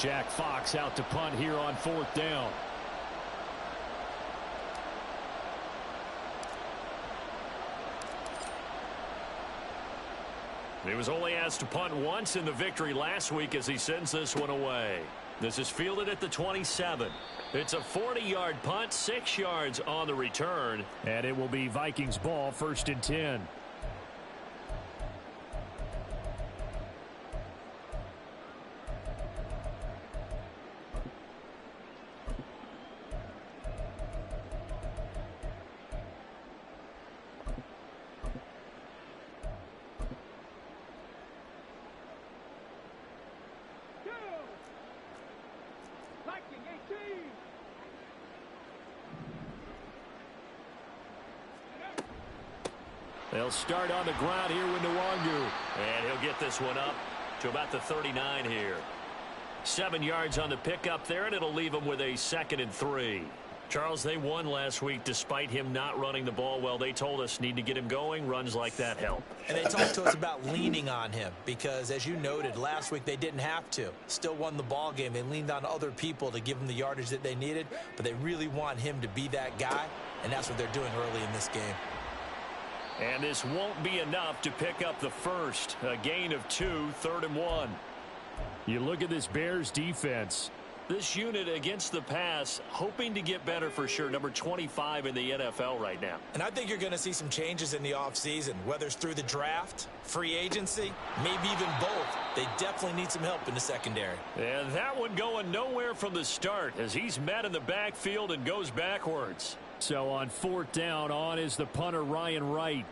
Jack Fox out to punt here on 4th down. He was only asked to punt once in the victory last week as he sends this one away. This is fielded at the 27. It's a 40-yard punt, 6 yards on the return. And it will be Vikings ball, 1st and 10. They'll start on the ground here with Nwangu. And he'll get this one up to about the 39 here. 7 yards on the pickup there, and it'll leave him with a 2nd and 3. Charles, they won last week despite him not running the ball well. They told us need to get him going. Runs like that help. And they talked to us about leaning on him because, as you noted, last week they didn't have to. Still won the ball game. They leaned on other people to give them the yardage that they needed, but they really want him to be that guy, and that's what they're doing early in this game. And this won't be enough to pick up the first. A gain of 2, 3rd and 1. You look at this Bears defense. This unit against the pass, hoping to get better for sure. Number 25 in the NFL right now. And I think you're going to see some changes in the offseason, whether it's through the draft, free agency, maybe even both. They definitely need some help in the secondary. And that one going nowhere from the start as he's met in the backfield and goes backwards. So on 4th down, on is the punter Ryan Wright.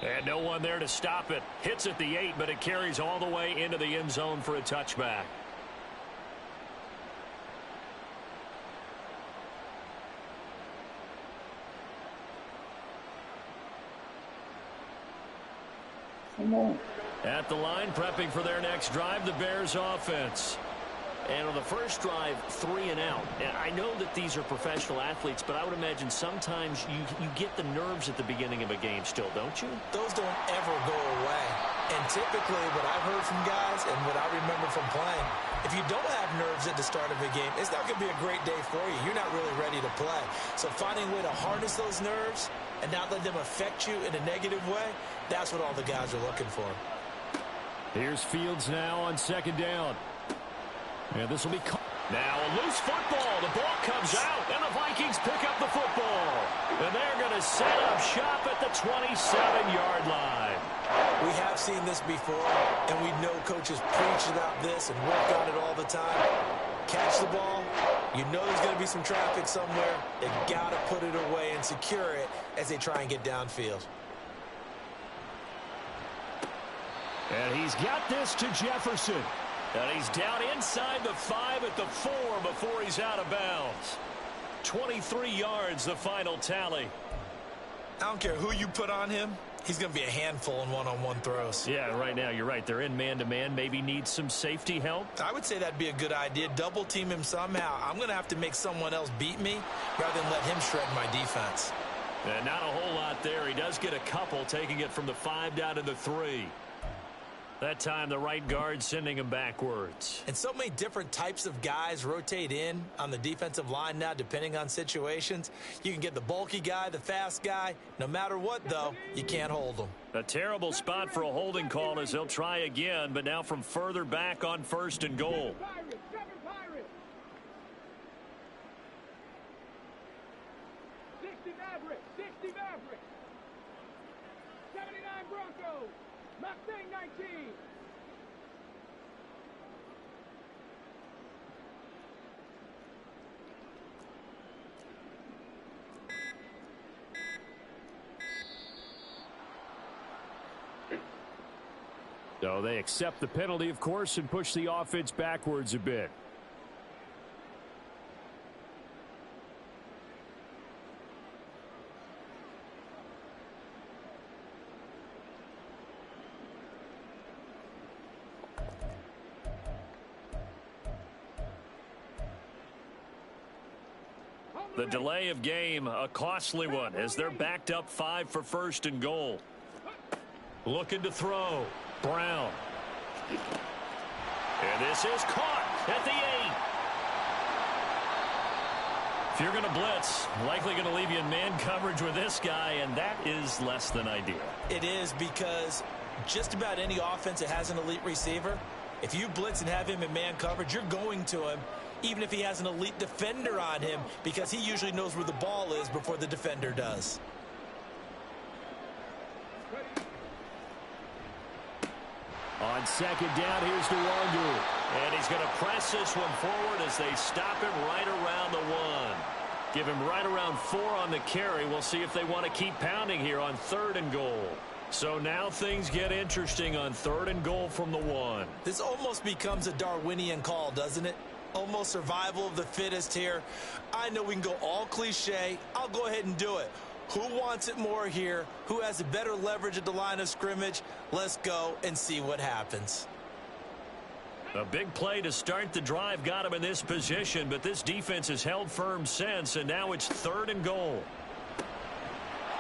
And no one there to stop it. Hits at the 8, but it carries all the way into the end zone for a touchback. Come on. At the line, prepping for their next drive, the Bears offense. And on the first drive, 3 and out. And I know that these are professional athletes, but I would imagine sometimes you get the nerves at the beginning of a game still, don't you? Those don't ever go away. And typically what I've heard from guys and what I remember from playing, if you don't have nerves at the start of a game, it's not going to be a great day for you. You're not really ready to play. So finding a way to harness those nerves and not let them affect you in a negative way, that's what all the guys are looking for. Here's Fields now on 2nd down. And this will be now a loose football. The ball comes out, and the Vikings pick up the football. And they're going to set up shop at the 27-yard line. We have seen this before, and we know coaches preach about this and work on it all the time. Catch the ball. You know there's going to be some traffic somewhere. They've got to put it away and secure it as they try and get downfield. And he's got this to Jefferson. And he's down inside the 5 at the 4 before he's out of bounds. 23 yards, the final tally. I don't care who you put on him. He's going to be a handful in one-on-one throws. Yeah, right now you're right. They're in man-to-man. Maybe needs some safety help. I would say that'd be a good idea. Double team him somehow. I'm going to have to make someone else beat me rather than let him shred my defense. And not a whole lot there. He does get a couple, taking it from the 5 down to the 3. That time, the right guard sending him backwards. And so many different types of guys rotate in on the defensive line now, depending on situations. You can get the bulky guy, the fast guy. No matter what, though, you can't hold them. A terrible spot for a holding call as they'll try again, but now from further back on 1st and goal. 79 Broncos. Mustang 19. So they accept the penalty, of course, and push the offense backwards a bit. The delay of game, a costly one, as they're backed up 5 for 1st and goal. Looking to throw. Brown. And this is caught at the 8. If you're going to blitz, likely going to leave you in man coverage with this guy, and that is less than ideal. It is, because just about any offense that has an elite receiver, if you blitz and have him in man coverage, you're going to him, even if he has an elite defender on him, because he usually knows where the ball is before the defender does. On second down, here's Nwangu. And he's going to press this one forward as they stop him right around the 1. Give him right around 4 on the carry. We'll see if they want to keep pounding here on 3rd and goal. So now things get interesting on 3rd and goal from the 1. This almost becomes a Darwinian call, doesn't it? Almost survival of the fittest here. I know we can go all cliche. I'll go ahead and do it. Who wants it more here? Who has a better leverage at the line of scrimmage? Let's go and see what happens. A big play to start the drive got him in this position, but this defense has held firm since, and now it's 3rd and goal.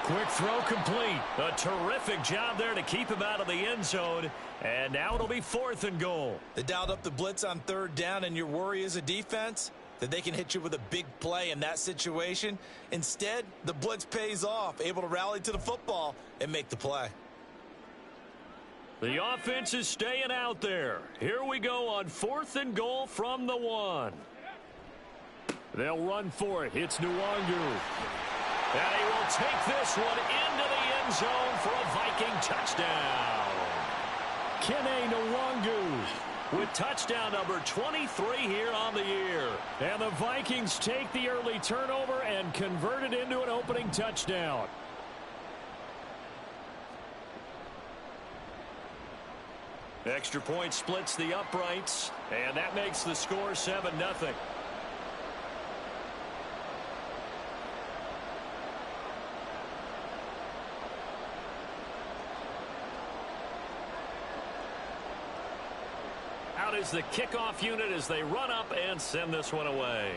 Quick throw complete. A terrific job there to keep him out of the end zone, and now it'll be 4th and goal. They dialed up the blitz on 3rd down, and your worry as a defense that they can hit you with a big play in that situation. Instead, the blitz pays off, able to rally to the football and make the play. The offense is staying out there. Here we go on 4th and goal from the 1. They'll run for it. It's Nwangu. And he will take this one into the end zone for a Viking touchdown. Kene Nwangu with touchdown number 23 here on the year. And the Vikings take the early turnover and convert it into an opening touchdown. Extra point splits the uprights, and that makes the score 7-0. Out is the kickoff unit as they run up and send this one away.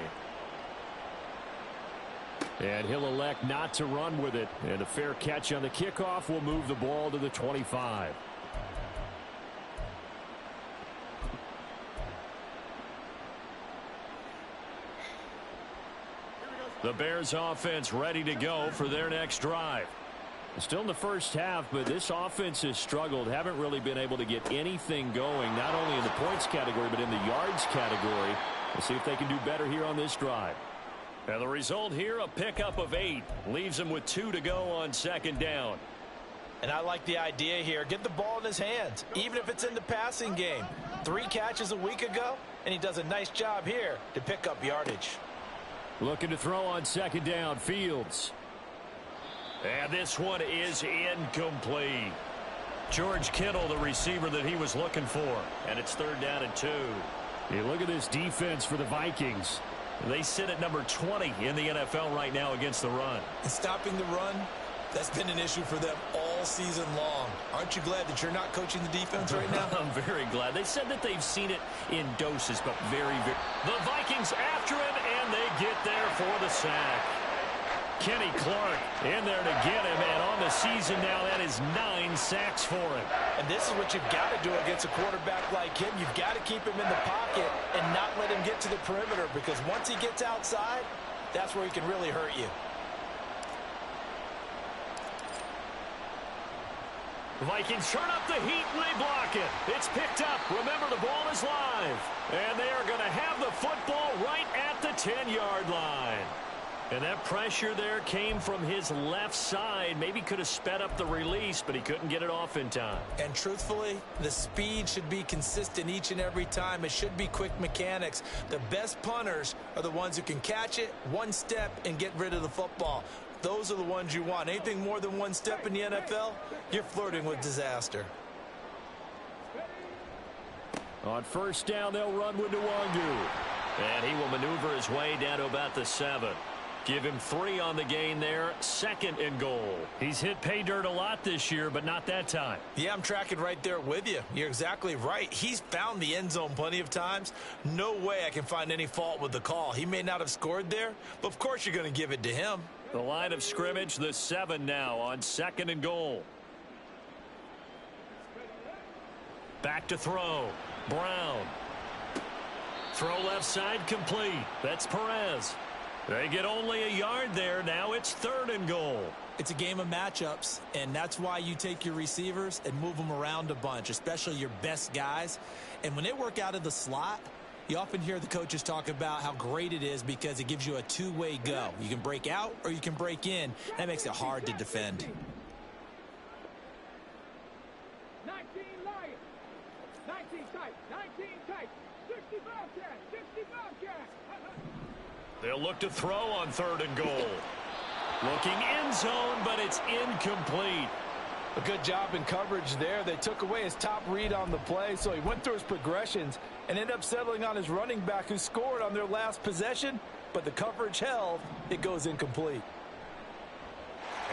And he'll elect not to run with it. And a fair catch on the kickoff will move the ball to the 25. The Bears offense ready to go for their next drive. Still in the first half, but this offense has struggled. Haven't really been able to get anything going, not only in the points category, but in the yards category. We'll see if they can do better here on this drive. And the result here, a pickup of 8. Leaves them with 2 to go on 2nd down. And I like the idea here. Get the ball in his hands, even if it's in the passing game. 3 catches a week ago, and he does a nice job here to pick up yardage. Looking to throw on 2nd down, Fields. And this one is incomplete. George Kittle, the receiver that he was looking for. And it's 3rd down and 2. You look at this defense for the Vikings. They sit at number 20 in the NFL right now against the run. And stopping the run, that's been an issue for them all season long. Aren't you glad that you're not coaching the defense right now? I'm very glad. They said that they've seen it in doses, but very. The Vikings after him, and they get there for the sack. Kenny Clark in there to get him, and on the season now, that is 9 sacks for him. And this is what you've got to do against a quarterback like him. You've got to keep him in the pocket and not let him get to the perimeter, because once he gets outside, that's where he can really hurt you. The Vikings turn up the heat and they block it. It's picked up. Remember, the ball is live. And they are going to have the football right at the 10-yard line. And that pressure there came from his left side. Maybe could have sped up the release, but he couldn't get it off in time. And truthfully, the speed should be consistent each and every time. It should be quick mechanics. The best punters are the ones who can catch it, one step, and get rid of the football. Those are the ones you want. Anything more than one step in the NFL, you're flirting with disaster. On 1st down, they'll run with Nwangu. And he will maneuver his way down to about the 7. Give him 3 on the gain there. 2nd and goal. He's hit pay dirt a lot this year, but not that time. Yeah, I'm tracking right there with you. You're exactly right. He's found the end zone plenty of times. No way I can find any fault with the call. He may not have scored there, but of course you're going to give it to him. The line of scrimmage, the 7 now on 2nd and goal. Back to throw. Brown. Throw left side complete. That's Perez. They get only a yard there. Now it's 3rd and goal. It's a game of matchups, and that's why you take your receivers and move them around a bunch, especially your best guys. And when they work out of the slot, you often hear the coaches talk about how great it is because it gives you a two-way go. You can break out or you can break in. That makes it hard to defend. 19 Lions. 19 tight. 19 tight. 65 cash. 65 cash. They'll look to throw on 3rd and goal. Looking end zone, but it's incomplete. A good job in coverage there. They took away his top read on the play, so he went through his progressions and ended up settling on his running back who scored on their last possession, but the coverage held. It goes incomplete.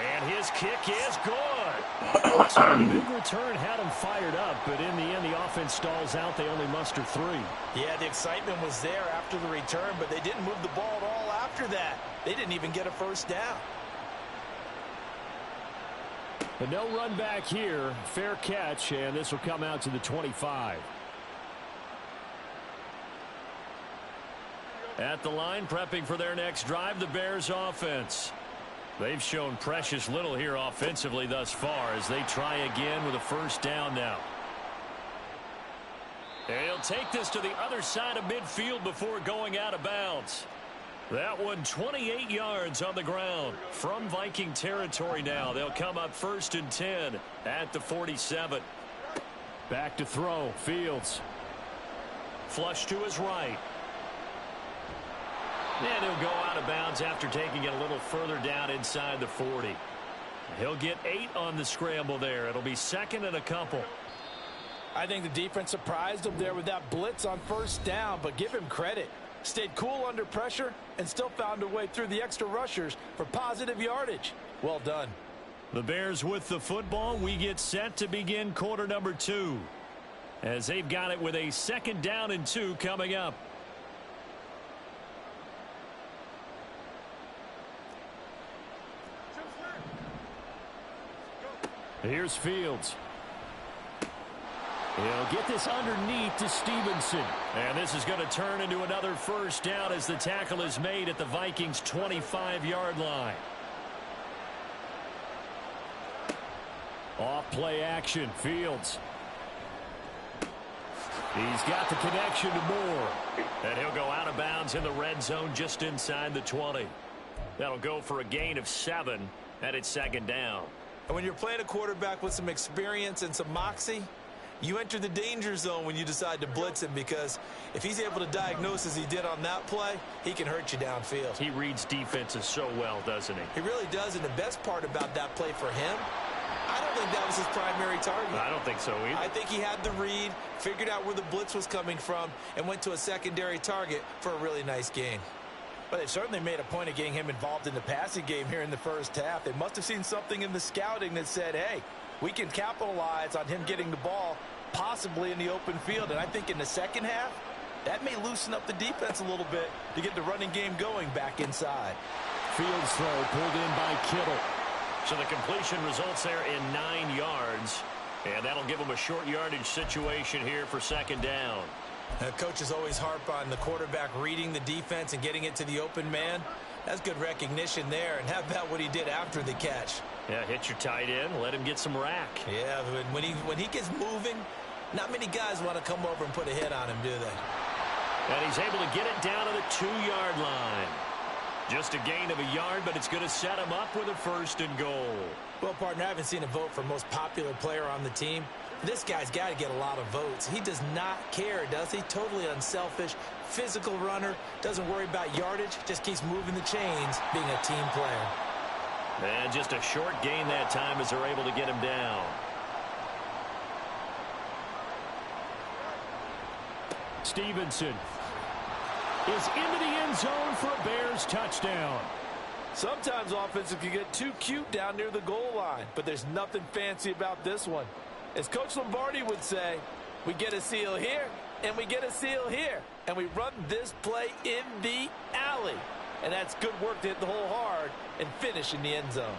And his kick is good. So the big return had him fired up, but in the end, the offense stalls out. They only muster 3. Yeah, the excitement was there after the return, but they didn't move the ball at all after that. They didn't even get a first down. But no run back here. Fair catch, and this will come out to the 25. At the line, prepping for their next drive, the Bears offense. They've shown precious little here offensively thus far as they try again with a first down now. And he'll take this to the other side of midfield before going out of bounds. That one 28 yards on the ground from Viking territory now. They'll come up 1st and 10 at the 47. Back to throw. Fields. Flush to his right. And he'll go out of bounds after taking it a little further down inside the 40. He'll get 8 on the scramble there. It'll be 2nd and a couple. I think the defense surprised him there with that blitz on first down, but give him credit. Stayed cool under pressure and still found a way through the extra rushers for positive yardage. Well done. The Bears with the football. We get set to begin quarter number 2 as they've got it with a 2nd down and 2 coming up. Here's Fields. He'll get this underneath to Stevenson. And this is going to turn into another first down as the tackle is made at the Vikings' 25-yard line. Off play action. Fields. He's got the connection to Moore. And he'll go out of bounds in the red zone just inside the 20. That'll go for a gain of 7, and it's 2nd down. And when you're playing a quarterback with some experience and some moxie, you enter the danger zone when you decide to blitz him, because if he's able to diagnose as he did on that play, he can hurt you downfield. He reads defenses so well, doesn't he? He really does, and the best part about that play for him, I don't think that was his primary target. I don't think so either. I think he had the read, figured out where the blitz was coming from, and went to a secondary target for a really nice gain. But they certainly made a point of getting him involved in the passing game here in the first half. They must have seen something in the scouting that said, hey, we can capitalize on him getting the ball possibly in the open field. And I think in the second half, that may loosen up the defense a little bit to get the running game going back inside. Fields throw pulled in by Kittle. So the completion results there in 9 yards. And that'll give them a short yardage situation here for 2nd down. Coaches always harp on the quarterback reading the defense and getting it to the open man. That's good recognition there. And how about what he did after the catch? Yeah, hit your tight end, let him get some rack. Yeah, when he gets moving, not many guys want to come over and put a hit on him, do they? And he's able to get it down to the 2-yard line. Just a gain of a yard, but it's going to set him up with a 1st and goal. Well, partner, I haven't seen a vote for most popular player on the team. This guy's got to get a lot of votes. He does not care, does he? Totally unselfish, physical runner, doesn't worry about yardage, just keeps moving the chains, being a team player. And just a short gain that time as they're able to get him down. Stevenson is into the end zone for a Bears touchdown. Sometimes offenses can get too cute down near the goal line, but there's nothing fancy about this one. As Coach Lombardi would say, we get a seal here, and we get a seal here, and we run this play in the alley. And that's good work to hit the hole hard and finish in the end zone.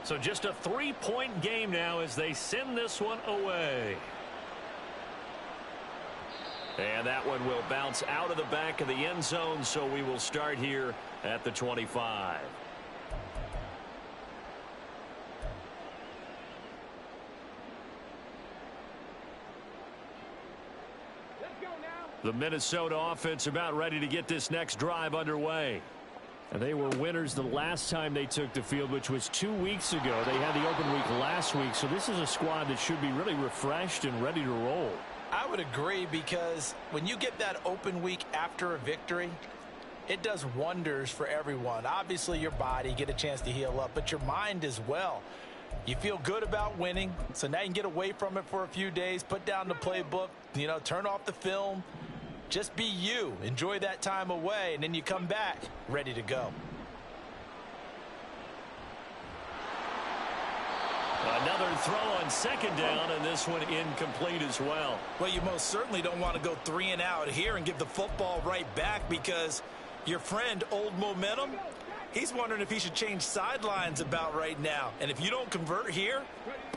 So just a 3-point game now as they send this one away. And that one will bounce out of the back of the end zone, so we will start here at the 25. Let's go now. The Minnesota offense about ready to get this next drive underway. And they were winners the last time they took the field, which was 2 weeks ago. They had the open week last week, so this is a squad that should be really refreshed and ready to roll. I would agree, because when you get that open week after a victory, it does wonders for everyone. Obviously, your body, get a chance to heal up, but your mind as well. You feel good about winning, so now you can get away from it for a few days, put down the playbook, turn off the film. Just be you. Enjoy that time away, and then you come back ready to go. Another throw on second down, and this one incomplete as well. Well, you most certainly don't want to go 3 and out here and give the football right back, because your friend, Old Momentum, he's wondering if he should change sidelines about right now. And if you don't convert here,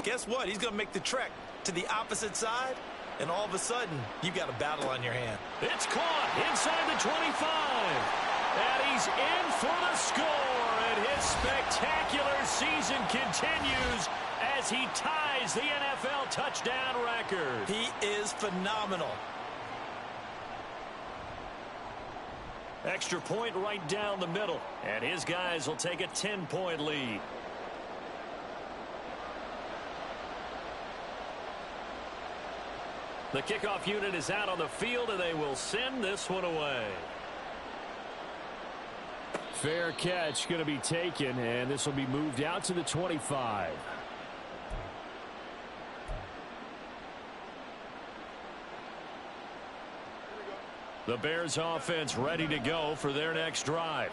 guess what? He's going to make the trek to the opposite side, and all of a sudden, you've got a battle on your hand. It's caught inside the 25. And he's in for the score. And his spectacular season continues as he ties the NFL touchdown record. He is phenomenal. Extra point right down the middle. And his guys will take a 10-point lead. The kickoff unit is out on the field, and they will send this one away. Fair catch going to be taken, and this will be moved out to the 25. The Bears offense ready to go for their next drive.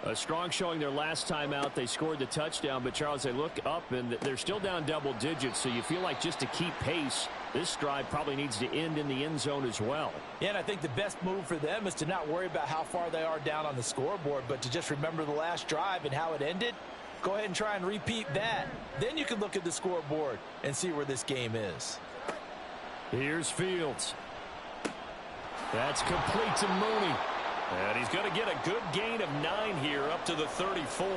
A strong showing their last time out. They scored the touchdown, but Charles, they look up and they're still down double digits, so you feel like just to keep pace, this drive probably needs to end in the end zone as well. Yeah, and I think the best move for them is to not worry about how far they are down on the scoreboard, but to just remember the last drive and how it ended. Go ahead and try and repeat that. Then you can look at the scoreboard and see where this game is. Here's Fields. That's complete to Mooney. And he's going to get a good gain of 9 here up to the 34.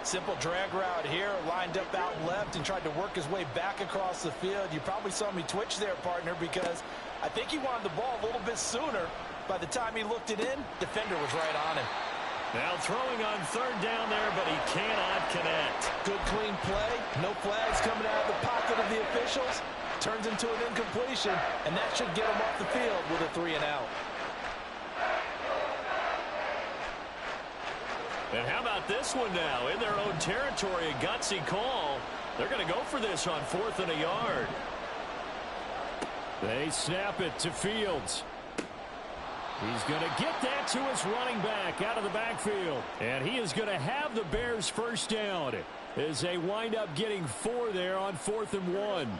Simple drag route here, lined up out left and tried to work his way back across the field. You probably saw me twitch there, partner, because I think he wanted the ball a little bit sooner. By the time he looked it in, defender was right on him. Now throwing on third down there, but he cannot connect. Good clean play. No flags coming out of the pocket of the officials. Turns into an incompletion, and that should get him off the field with a 3 and out. And how about this one now? In their own territory, a gutsy call. They're going to go for this on 4th and a yard. They snap it to Fields. He's going to get that to his running back out of the backfield. And he is going to have the Bears first down as they wind up getting 4 there on 4th and 1.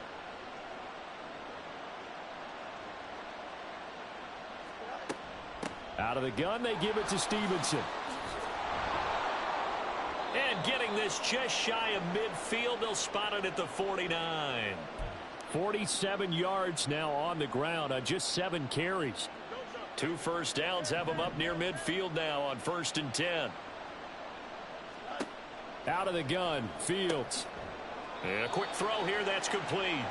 Out of the gun, they give it to Stevenson. And getting this just shy of midfield, they'll spot it at the 49. 47 yards now on the ground on just 7 carries. 2 first downs have them up near midfield now on 1st and 10. Out of the gun, Fields. And a quick throw here, that's complete.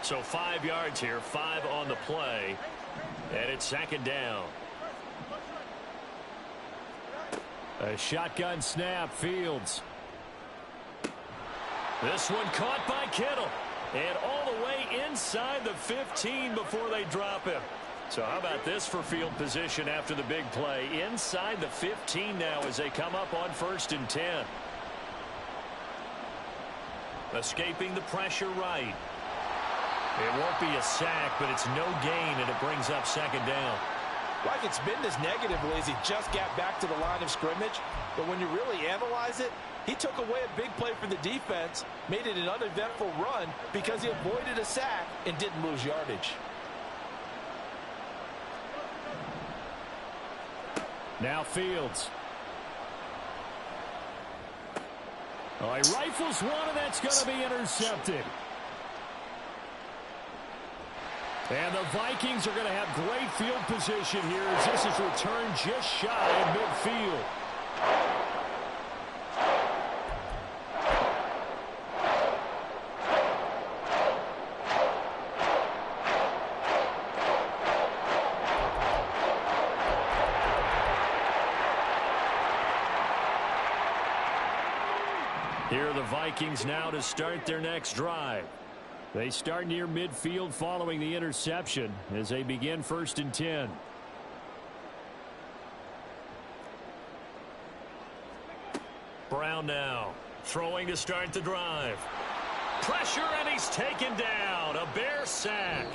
So 5 yards here, 5 on the play. And it's 2nd down. A shotgun snap, Fields. This one caught by Kittle. And all the way inside the 15 before they drop him. So how about this for field position after the big play? Inside the 15 now as they come up on 1st and 10. Escaping the pressure right. It won't be a sack, but it's no gain, and it brings up 2nd down. Well, I could spin this negatively as he just got back to the line of scrimmage. But when you really analyze it, he took away a big play for the defense, made it an uneventful run because he avoided a sack and didn't lose yardage. Now Fields. Oh, he rifles one, and that's going to be intercepted. And the Vikings are going to have great field position here as this is returned just shy of midfield. Here are the Vikings now to start their next drive. They start near midfield following the interception as they begin 1st and 10. Brown now throwing to start the drive. Pressure, and he's taken down. A Bear sack.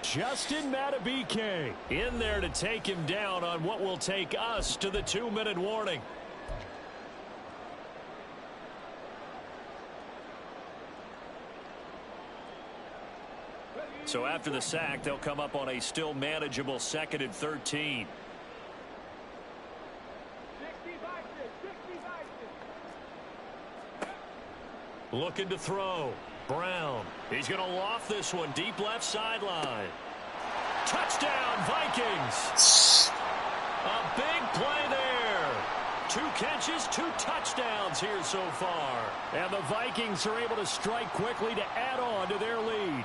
Justin Madubuike in there to take him down on what will take us to the 2-minute warning. So after the sack, they'll come up on a still manageable 2nd and 13. Looking to throw. Brown. He's going to loft this one deep left sideline. Touchdown, Vikings. A big play there. 2 catches, 2 touchdowns here so far. And the Vikings are able to strike quickly to add on to their lead.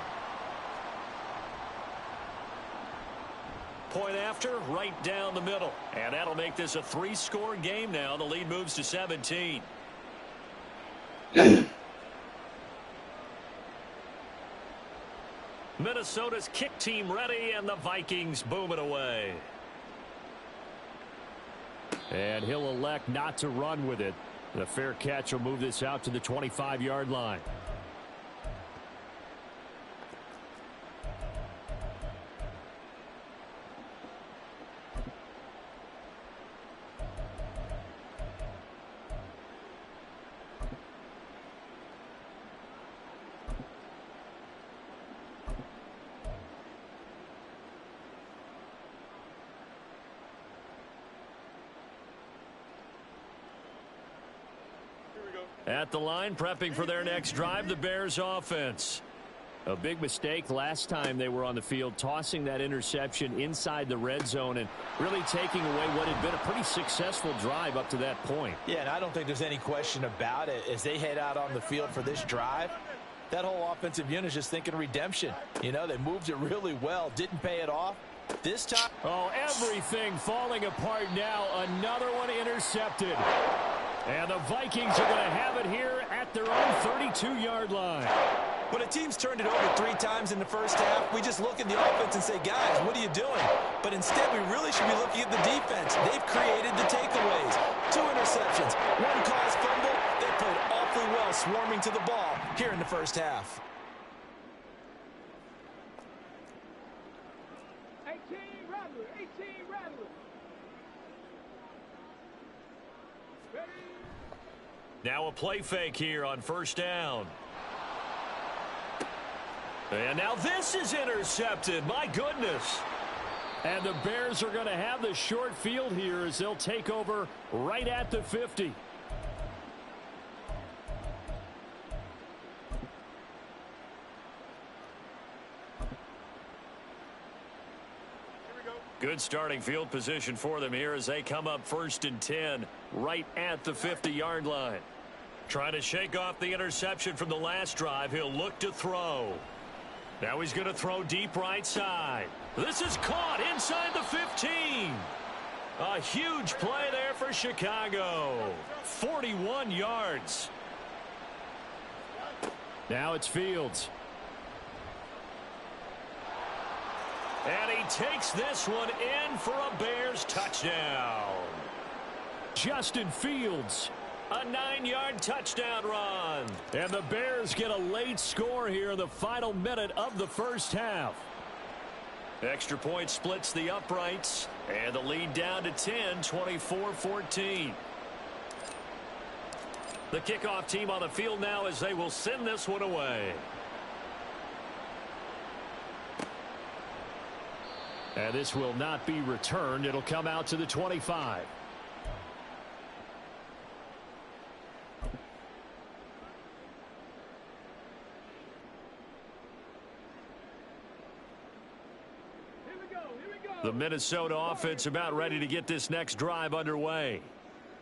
Point after, right down the middle. And that'll make this a 3-score game now. The lead moves to 17. Minnesota's kick team ready, and the Vikings boom it away. And he'll elect not to run with it. The fair catch will move this out to the 25-yard line. At the line, prepping for their next drive, the Bears offense. A big mistake last time they were on the field, tossing that interception inside the red zone and really taking away what had been a pretty successful drive up to that point. Yeah, and I don't think there's any question about it. As they head out on the field for this drive, that whole offensive unit is just thinking redemption. You know, they moved it really well, didn't pay it off. This time... Oh, everything falling apart now. Another one intercepted. And the Vikings are going to have it here at their own 32-yard line. When a team's turned it over 3 times in the first half, we just look at the offense and say, guys, what are you doing? But instead, we really should be looking at the defense. They've created the takeaways. 2 interceptions, 1 caused fumble. They played awfully well swarming to the ball here in the first half. 18 Rattler, 18 Rattler. Ready? Now a play fake here on 1st down. And now this is intercepted. My goodness. And the Bears are going to have the short field here as they'll take over right at the 50. Good starting field position for them here as they come up 1st and 10 right at the 50-yard line. Trying to shake off the interception from the last drive. He'll look to throw. Now he's going to throw deep right side. This is caught inside the 15. A huge play there for Chicago. 41 yards. Now it's Fields. And he takes this one in for a Bears touchdown. Justin Fields. A 9-yard touchdown run. And the Bears get a late score here in the final minute of the first half. Extra point splits the uprights. And the lead down to 10, 24-14. The kickoff team on the field now as they will send this one away. And this will not be returned. It'll come out to the 25. The Minnesota offense about ready to get this next drive underway.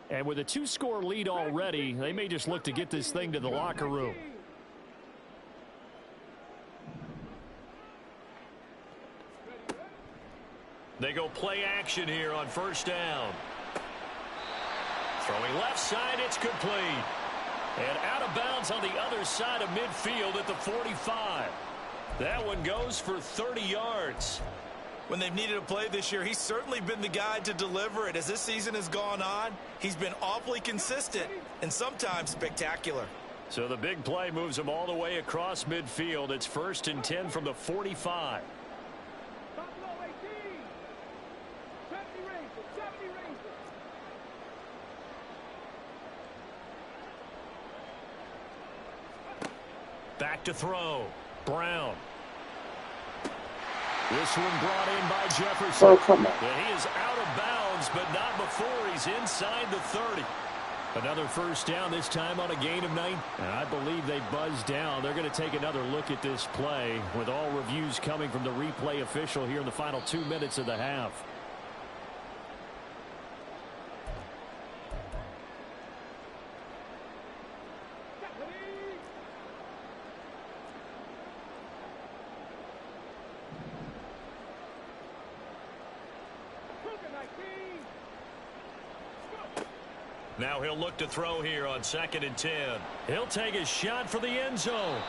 And with a 2-score lead already, they may just look to get this thing to the locker room. They go play action here on first down. Throwing left side, it's complete. And out of bounds on the other side of midfield at the 45. That one goes for 30 yards. When they've needed a play this year, he's certainly been the guy to deliver it. As this season has gone on, he's been awfully consistent and sometimes spectacular. So the big play moves him all the way across midfield. It's 1st and 10 from the 45. Buffalo 18. 70 Rangers. 70 Rangers. Back to throw. Brown. This one brought in by Jefferson. Oh, come on. And he is out of bounds, but not before he's inside the 30. Another first down, this time on a gain of 9. And I believe they buzzed down. They're going to take another look at this play, with all reviews coming from the replay official here in the final 2 minutes of the half. Now he'll look to throw here on 2nd and 10. He'll take a shot for the end zone.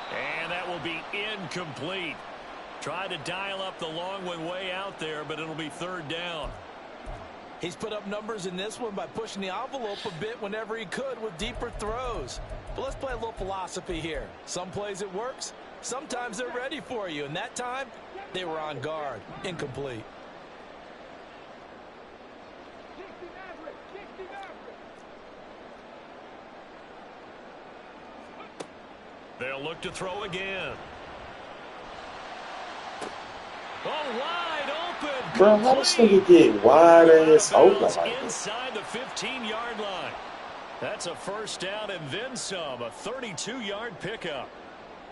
And that will be incomplete. Try to dial up the long one way out there, but it'll be 3rd down. He's put up numbers in this one by pushing the envelope a bit whenever he could with deeper throws. But let's play a little philosophy here. Some plays it works. Sometimes they're ready for you. And that time, they were on guard. Incomplete. They'll look to throw again. Oh, wide open. Bro, how this nigga get wide ass open like this? Inside the 15-yard line. That's a first down and then some. A 32-yard pickup.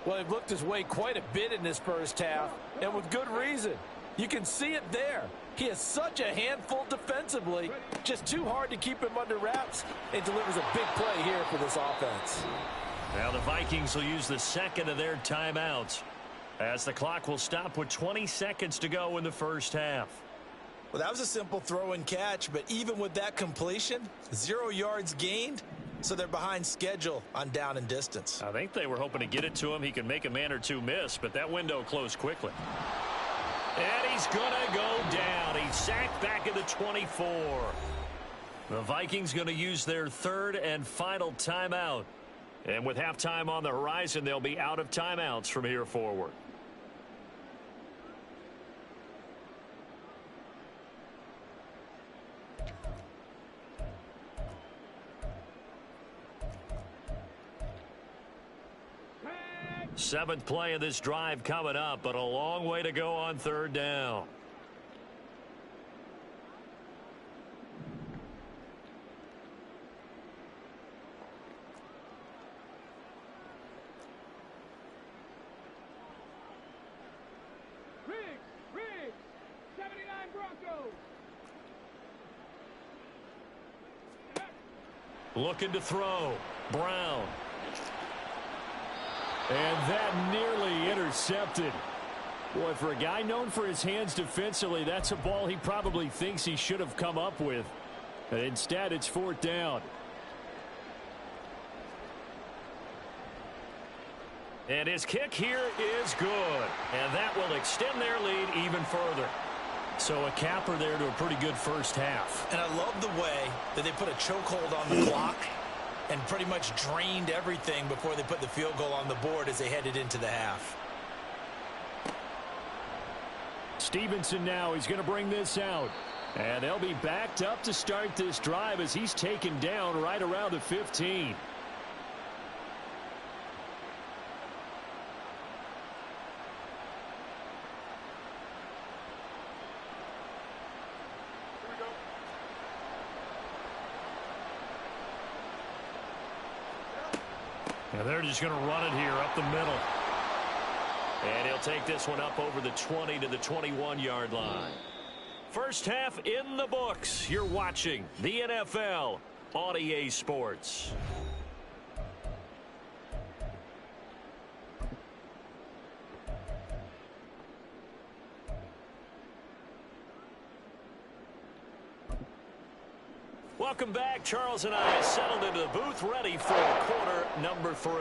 Well, they've looked his way quite a bit in this first half, and with good reason. You can see it there. He is such a handful defensively. Just too hard to keep him under wraps. It delivers a big play here for this offense. Now the Vikings will use the second of their timeouts, as the clock will stop with 20 seconds to go in the first half. Well, that was a simple throw and catch, but even with that completion, 0 yards gained, so they're behind schedule on down and distance. I think they were hoping to get it to him. He could make a man or two miss, but that window closed quickly. And he's going to go down. He's sacked back at the 24. The Vikings going to use their 3rd and final timeout. And with halftime on the horizon, they'll be out of timeouts from here forward. Seventh play of this drive coming up, but a long way to go on 3rd down. Riggs, 79 Broncos. Looking to throw. Brown. And that nearly intercepted. Boy, for a guy known for his hands defensively, that's a ball he probably thinks he should have come up with. And instead, it's 4th down. And his kick here is good. And that will extend their lead even further. So a capper there to a pretty good first half. And I love the way that they put a chokehold on the clock and pretty much drained everything before they put the field goal on the board as they headed into the half. Stevenson now, he's going to bring this out. And they'll be backed up to start this drive as he's taken down right around the 15. And they're just going to run it here up the middle. And he'll take this one up over the 20 to the 21-yard line. First half in the books. You're watching the NFL on EA Sports. Welcome back. Charles and I settled into the booth, ready for quarter number 3.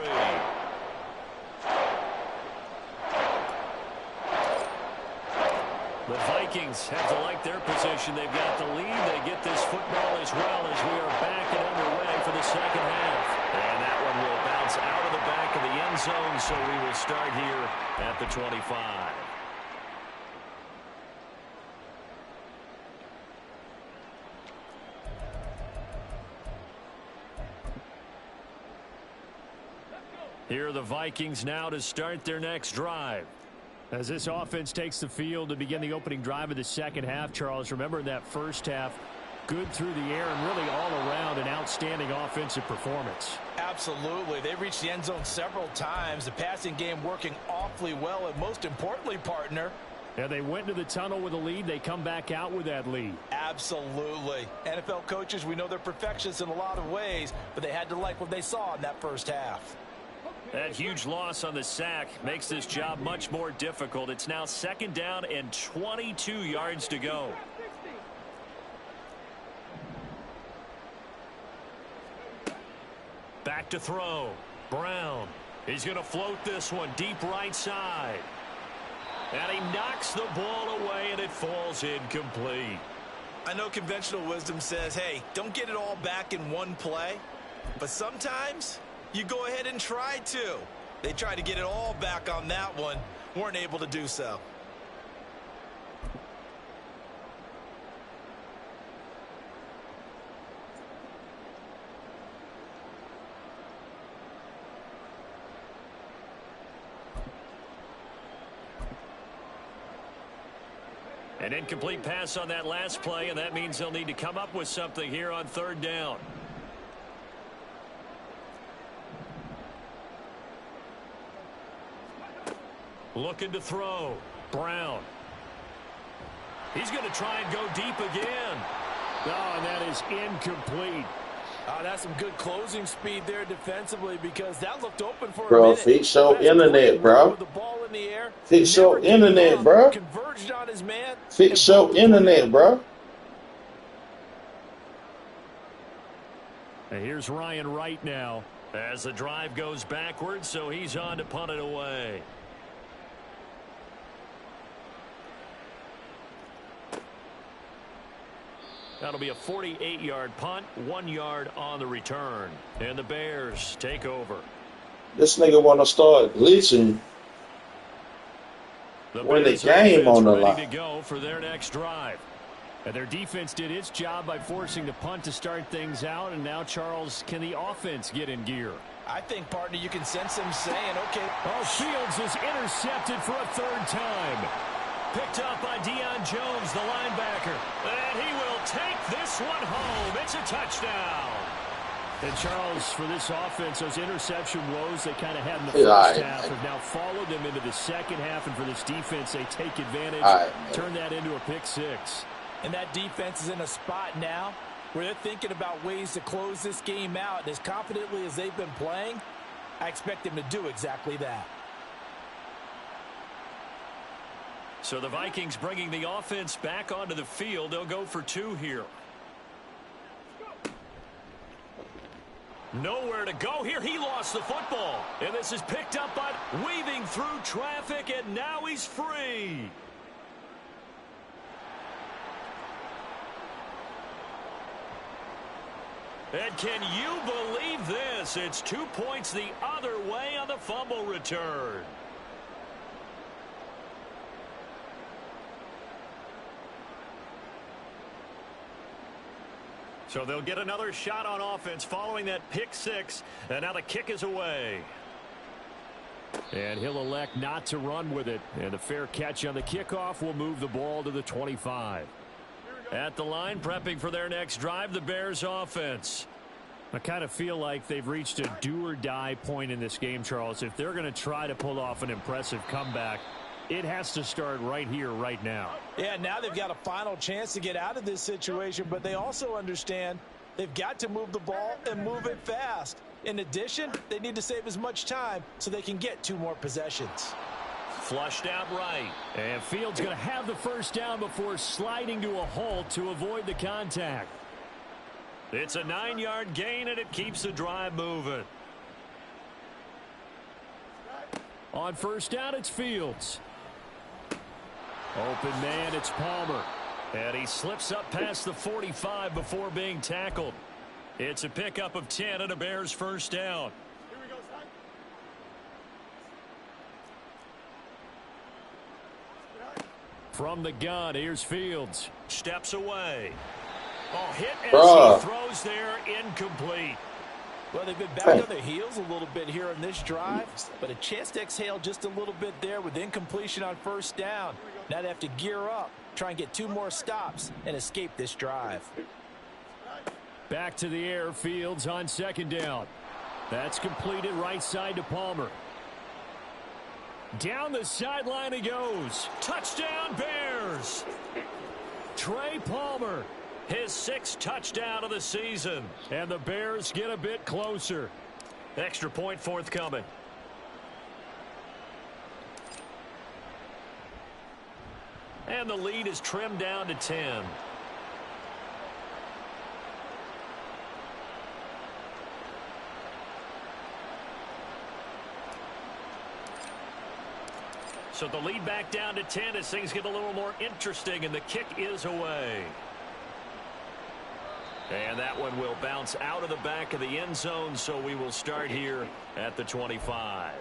The Vikings have to like their position. They've got the lead. They get this football as well as we are back and underway for the second half. And that one will bounce out of the back of the end zone, so we will start here at the 25. Here are the Vikings now to start their next drive. As this offense takes the field to begin the opening drive of the second half, Charles, remember in that first half, good through the air and really all around an outstanding offensive performance. Absolutely. They reached the end zone several times. The passing game working awfully well, and most importantly, partner, and they went to the tunnel with a lead. They come back out with that lead. Absolutely. NFL coaches, we know they're perfectionists in a lot of ways, but they had to like what they saw in that first half. That huge loss on the sack makes this job much more difficult. It's now second down and 22 yards to go. Back to throw. Brown. He's going to float this one deep right side. And he knocks the ball away, and it falls incomplete. I know conventional wisdom says, hey, don't get it all back in one play. But sometimes you go ahead and try to. They tried to get it all back on that one. Weren't able to do so. An incomplete pass on that last play, and that means they'll need to come up with something here on third down. Looking to throw. Brown. He's going to try and go deep again. Oh, and that is incomplete. That's some good closing speed there defensively, because that looked open for Bro, a minute. fix your internet, bro. With the ball in the air. Fix your internet, bro. Converged on his man. Fix your internet, bro. And here's Ryan Wright now. As the drive goes backwards, so he's on to punt it away. That'll be a 48-yard punt, 1 yard on the return. And the Bears take over. This nigga want to start glitching when the game on the line. Ready to go for their next drive. And their defense did its job by forcing the punt to start things out. And now, Charles, can the offense get in gear? I think, partner, you can sense him saying, okay. Oh, Shields is intercepted for a third time. Picked up by Deion Jones, the linebacker. And he will take this one home. It's a touchdown. And, Charles, for this offense, those interception woes they kind of had in the first half have now followed them into the second half. And for this defense, they take advantage, turn that into a pick six. And that defense is in a spot now where they're thinking about ways to close this game out. And as confidently as they've been playing, I expect them to do exactly that. So the Vikings bringing the offense back onto the field. They'll go for 2 here. Nowhere to go here. He lost the football. And this is picked up by weaving through traffic, and now he's free. And can you believe this? It's 2 points the other way on the fumble return. So they'll get another shot on offense following that pick six. And now the kick is away. And he'll elect not to run with it. And a fair catch on the kickoff will move the ball to the 25. At the line, prepping for their next drive, the Bears offense. I kind of feel like they've reached a do-or-die point in this game, Charles. If they're going to try to pull off an impressive comeback, It has to start right here, right now. Yeah, now they've got a final chance to get out of this situation, but they also understand they've got to move the ball and move it fast. In addition, they need to save as much time so they can get 2 more possessions. Flushed out right. And Fields going to have the first down before sliding to a halt to avoid the contact. It's a 9-yard gain, and it keeps the drive moving. On first down, it's Fields. Open man, it's Palmer. And he slips up past the 45 before being tackled. It's a pickup of 10 and a Bears first down. Here we go, son. From the gun, here's Fields. Steps away. Oh, hit as he throws there, incomplete. Well, they've been back on their heels a little bit here on this drive, but a chance to exhale just a little bit there with incompletion on first down. Now they have to gear up, try and get 2 more stops, and escape this drive. Back to the air, Fields on second down. That's completed right side to Palmer. Down the sideline he goes. Touchdown, Bears! Trey Palmer. His 6th touchdown of the season. And the Bears get a bit closer. Extra point forthcoming. And the lead is trimmed down to 10. So the lead back down to 10 as things get a little more interesting, and the kick is away. And that one will bounce out of the back of the end zone, so we will start here at the 25.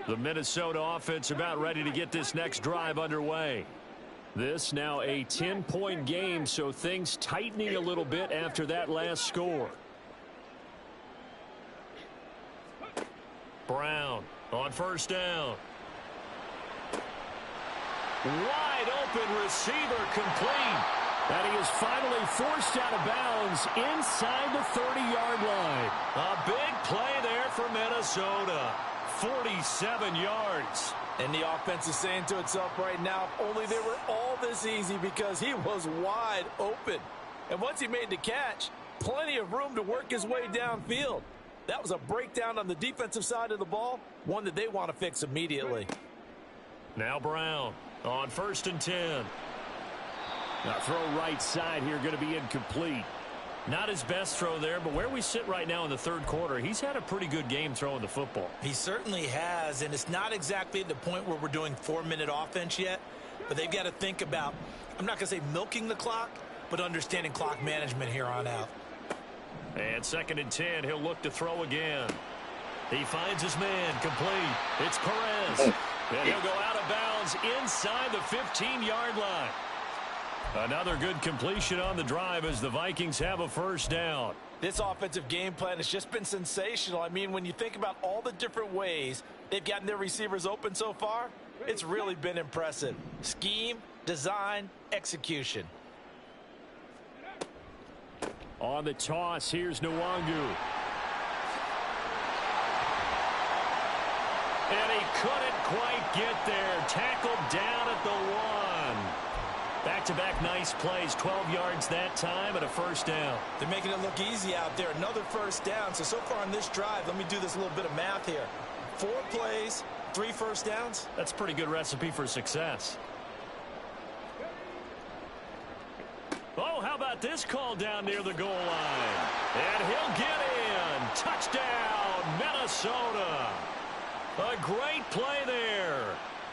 The Minnesota offense about ready to get this next drive underway. This now a 10-point game, so things tightening a little bit after that last score. Brown on first down. Wide open receiver complete. And he is finally forced out of bounds inside the 30-yard line. A big play there for Minnesota. 47 yards. And the offense is saying to itself right now, if only they were all this easy, because he was wide open. And once he made the catch, plenty of room to work his way downfield. That was a breakdown on the defensive side of the ball, one that they want to fix immediately. Now Brown on first and 10. Now throw right side here, going to be incomplete. Not his best throw there, but where we sit right now in the third quarter, he's had a pretty good game throwing the football. He certainly has, and it's not exactly at the point where we're doing 4-minute offense yet, but they've got to think about, I'm not going to say milking the clock, but understanding clock management here on out. And second and 10, he'll look to throw again. He finds his man, complete. It's Perez. And he'll go out of bounds inside the 15-yard line. Another good completion on the drive as the Vikings have a first down. This offensive game plan has just been sensational. I mean, when you think about all the different ways they've gotten their receivers open so far, it's really been impressive. Scheme, design, execution. On the toss, here's Nwangu. And he couldn't quite get there. Tackled down at the 1. Back-to-back nice plays, 12 yards that time and a first down. They're making it look easy out there. Another first down. So far on this drive, let me do this little bit of math here. 4 plays, 3 first downs. That's a pretty good recipe for success. Oh, how about this call down near the goal line? And he'll get in. Touchdown, Minnesota. A great play there.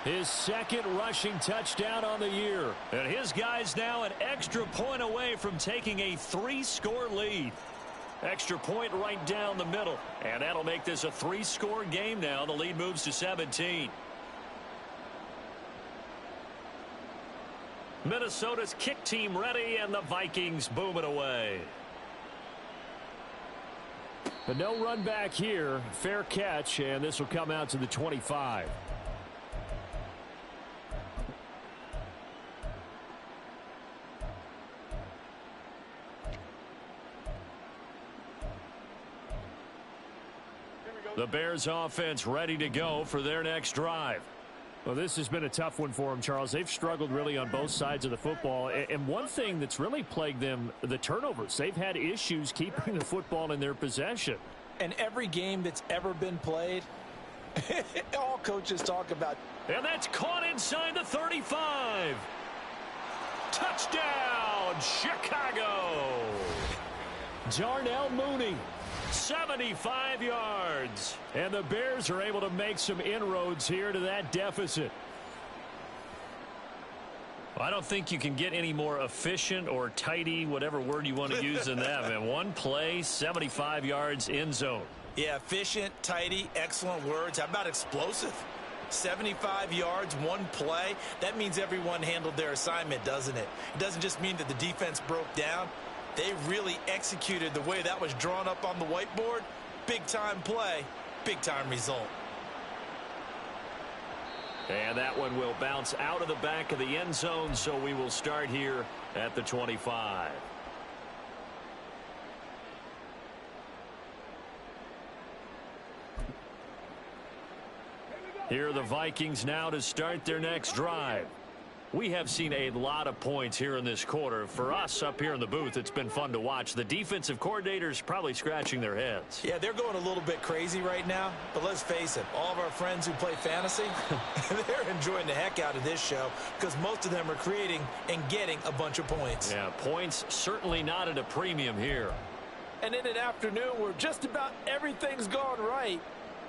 His second rushing touchdown on the year. And his guys now an extra point away from taking a 3-score lead. Extra point right down the middle. And that'll make this a 3-score game now. The lead moves to 17. Minnesota's kick team ready, and the Vikings boom it away. But no run back here. Fair catch, and this will come out to the 25. The Bears offense ready to go for their next drive. Well, this has been a tough one for them, Charles. They've struggled really on both sides of the football. And one thing that's really plagued them, the turnovers. They've had issues keeping the football in their possession. And every game that's ever been played, all coaches talk about. And that's caught inside the 35. Touchdown, Chicago. Darnell Mooney. 75 yards. And the Bears are able to make some inroads here to that deficit. I don't think you can get any more efficient or tidy, whatever word you want to use in that. Man, one play, 75 yards in zone. Yeah, efficient, tidy, excellent words. How about explosive? 75 yards, one play. That means everyone handled their assignment, doesn't it? It doesn't just mean that the defense broke down. They really executed the way that was drawn up on the whiteboard. Big-time play, big-time result. And that one will bounce out of the back of the end zone, so we will start here at the 25. Here are the Vikings now to start their next drive. We have seen a lot of points here in this quarter. For us up here in the booth, it's been fun to watch. The defensive coordinators probably scratching their heads. Yeah, they're going a little bit crazy right now. But let's face it, all of our friends who play fantasy, they're enjoying the heck out of this show because most of them are creating and getting a bunch of points. Yeah, points certainly not at a premium here. And in an afternoon where just about everything's gone right,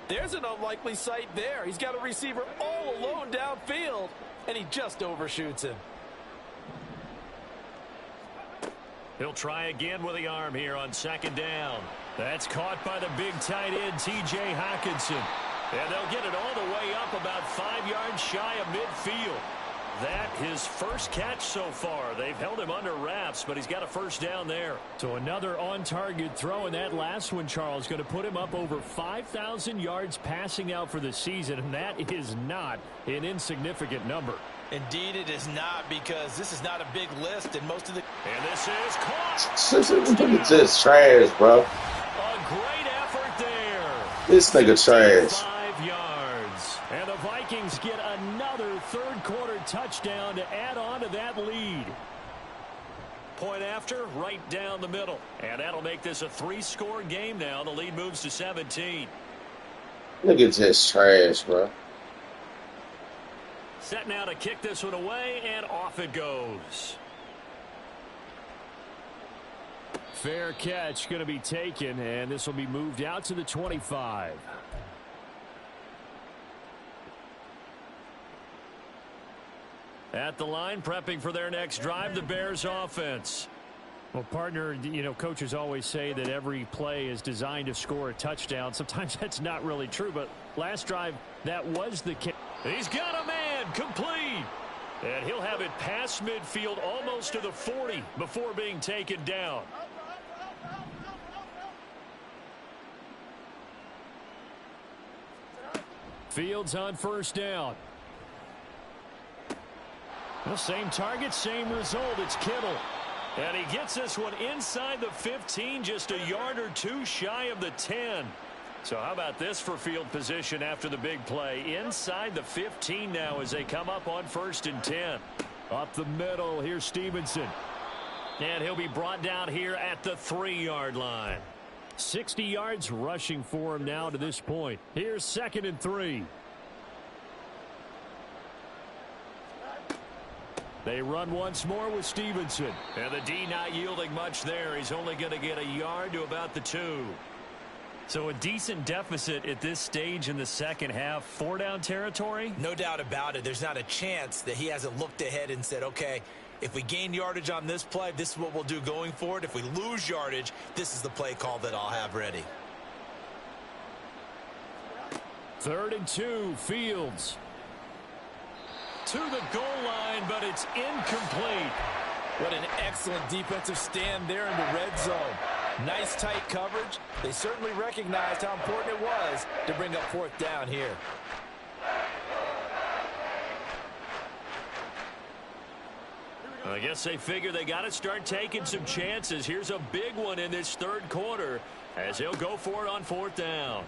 there's an unlikely sight there. He's got a receiver all alone downfield. And he just overshoots him. He'll try again with the arm here on second down. That's caught by the big tight end, T.J. Hockenson. And they'll get it all the way up about 5 yards shy of midfield. That his first catch so far. They've held him under wraps, but he's got a first down there. So another on-target throw, and that last one, Charles, going to put him up over 5,000 yards passing out for the season, and that is not an insignificant number. Indeed it is not, because this is not a big list, and most of the... And this is caught. This trash, bro. A great effort there. This nigga trash. 5 yards. And the Vikings get another third-quarter touchdown to add on to that lead. Point after, right down the middle. And that'll make this a 3-score game now. The lead moves to 17. Look at this trash, bro. Set now to kick this one away, and off it goes. Fair catch going to be taken, and this will be moved out to the 25. At the line, prepping for their next drive, the Bears offense. Well, partner, you know, coaches always say that every play is designed to score a touchdown. Sometimes that's not really true, but last drive, that was the case. He's got a man, complete. And he'll have it past midfield almost to the 40 before being taken down. Fields on first down. The same target, same result. It's Kittle. And he gets this one inside the 15, just a yard or two shy of the 10. So how about this for field position after the big play? Inside the 15 now as they come up on 1st and 10. Up the middle, here's Stevenson. And he'll be brought down here at the 3-yard line. 60 yards rushing for him now to this point. Here's 2nd and 3. They run once more with Stevenson. And the D not yielding much there. He's only going to get a yard to about the 2. So a decent deficit at this stage in the second half. 4-down territory? No doubt about it. There's not a chance that he hasn't looked ahead and said, okay, if we gain yardage on this play, this is what we'll do going forward. If we lose yardage, this is the play call that I'll have ready. 3rd and 2, Fields. To the goal line, but it's incomplete. What an excellent defensive stand there in the red zone. Nice tight coverage. They certainly recognized how important it was to bring up fourth down here. I guess they figure they got to start taking some chances. Here's a big one in this third quarter as he'll go for it on fourth down.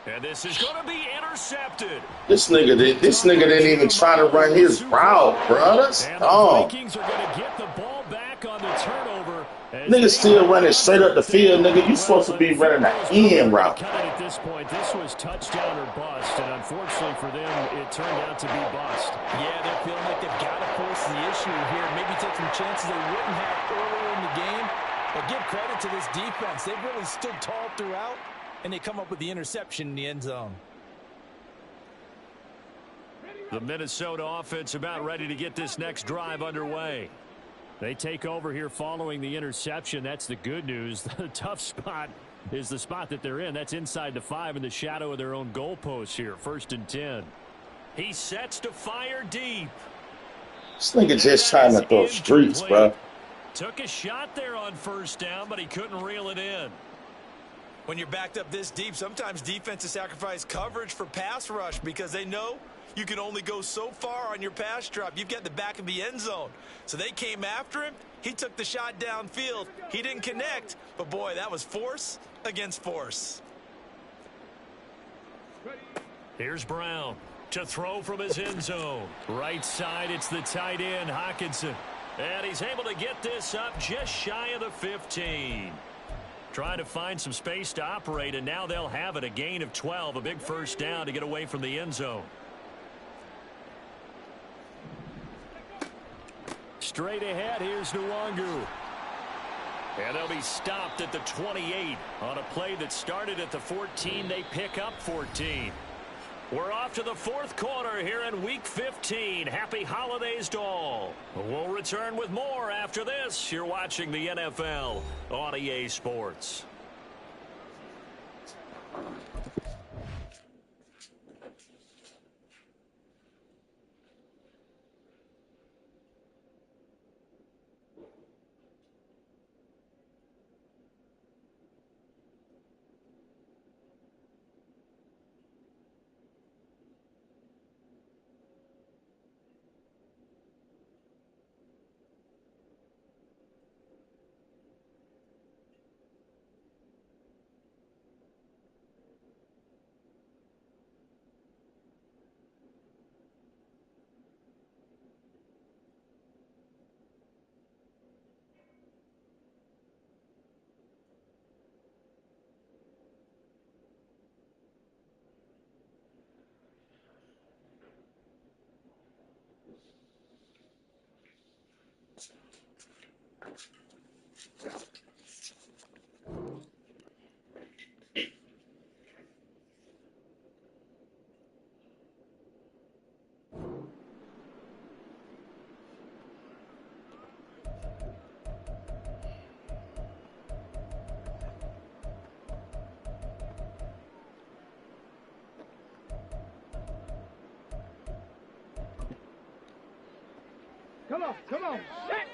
And this is going to be intercepted. This nigga didn't even try to run his route, bro. That's dumb. Vikings are going to get the ball back on the turnover. Nigga still running straight up the field, nigga. You supposed to be running an end route. At this point, this was touchdown or bust, and unfortunately for them, it turned out to be bust. Yeah, they're feeling like they've got to force the issue here. Maybe take some chances they wouldn't have earlier in the game. But give credit to this defense. They've really stood tall throughout, and they come up with the interception in the end zone. The Minnesota offense about ready to get this next drive underway. They take over here following the interception. That's the good news. The tough spot is the spot that they're in. That's inside the 5 in the shadow of their own goalpost here. 1st and 10. He sets to fire deep. This nigga just trying to throw streets, bro. Took a shot there on first down, but he couldn't reel it in. When you're backed up this deep, sometimes defenses sacrifice coverage for pass rush because they know you can only go so far on your pass drop. You've got the back of the end zone. So they came after him. He took the shot downfield. He didn't connect. But, boy, that was force against force. Here's Brown to throw from his end zone. Right side, it's the tight end, Hockenson. And he's able to get this up just shy of the 15. Trying to find some space to operate, and now they'll have it. A gain of 12, a big first down to get away from the end zone. Straight ahead, here's Nwangu. And they'll be stopped at the 28 on a play that started at the 14. They pick up 14. We're off to the fourth quarter here in Week 15. Happy holidays to all. We'll return with more after this. You're watching the NFL on EA Sports. Come on, set.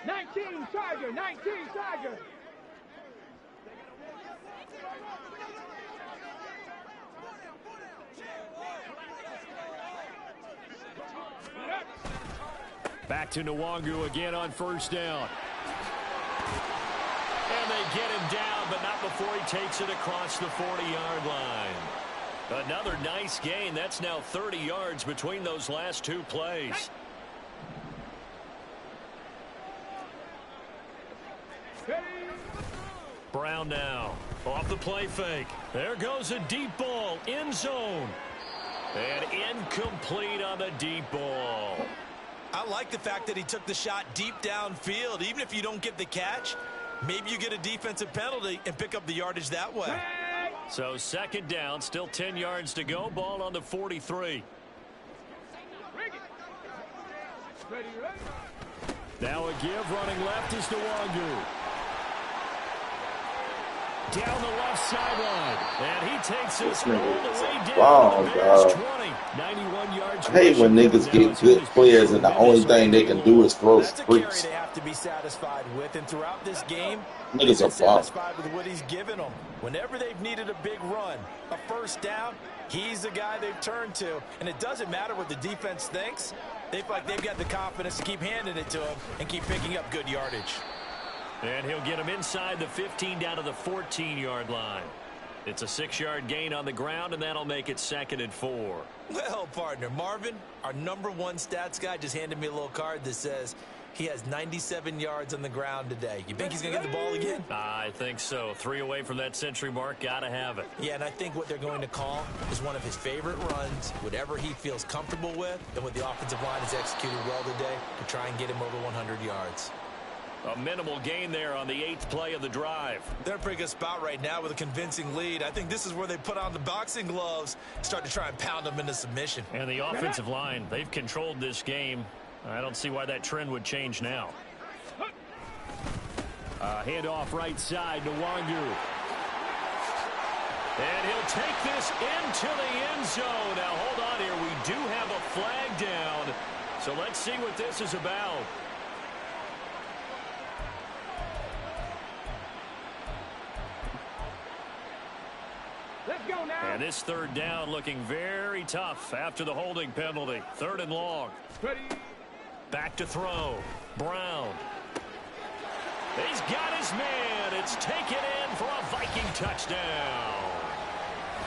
19 Tiger, 19 Tiger. Back to Nwangu again on first down. And they get him down, but not before he takes it across the 40-yard line. Another nice gain. That's now 30 yards between those last two plays. Brown now off the play fake. There goes a deep ball, end zone. And incomplete on the deep ball. I like the fact that he took the shot deep downfield. Even if you don't get the catch, maybe you get a defensive penalty and pick up the yardage that way. So second down, still 10 yards to go. Ball on the 43. Now a give running left is Nwangu. Down the left sideline. And he takes this all the way down Long, to the Bears dog. 20. 91 yards. I hate when niggas get good players and the only thing they can do is throw That's a carry freaks. they have to be satisfied with, and throughout this game, Niggas are satisfied with what he's given them. Whenever they've needed a big run, a first down, he's the guy they've turned to. And it doesn't matter what the defense thinks. They feel like they've got the confidence to keep handing it to him and keep picking up good yardage. And he'll get him inside the 15 down to the 14-yard line. It's a 6-yard gain on the ground, and that'll make it 2nd and 4. Well, partner, Marvin, our #1 stats guy, just handed me a little card that says he has 97 yards on the ground today. You think he's going to get the ball again? I think so. 3 away from that century mark. Got to have it. Yeah, and I think what they're going to call is one of his favorite runs, whatever he feels comfortable with, and what the offensive line has executed well today to try and get him over 100 yards. A minimal gain there on the 8th play of the drive. They're in a pretty good spot right now with a convincing lead. I think this is where they put on the boxing gloves, start to try and pound them into submission. And the offensive line, they've controlled this game. I don't see why that trend would change now. Handoff right side to Wangu. And he'll take this into the end zone. Now, hold on here. We do have a flag down. So let's see what this is about. Let's go now. And this 3rd down looking very tough after the holding penalty. 3rd and long. Ready. Back to throw. Brown. He's got his man. It's taken in for a Viking touchdown.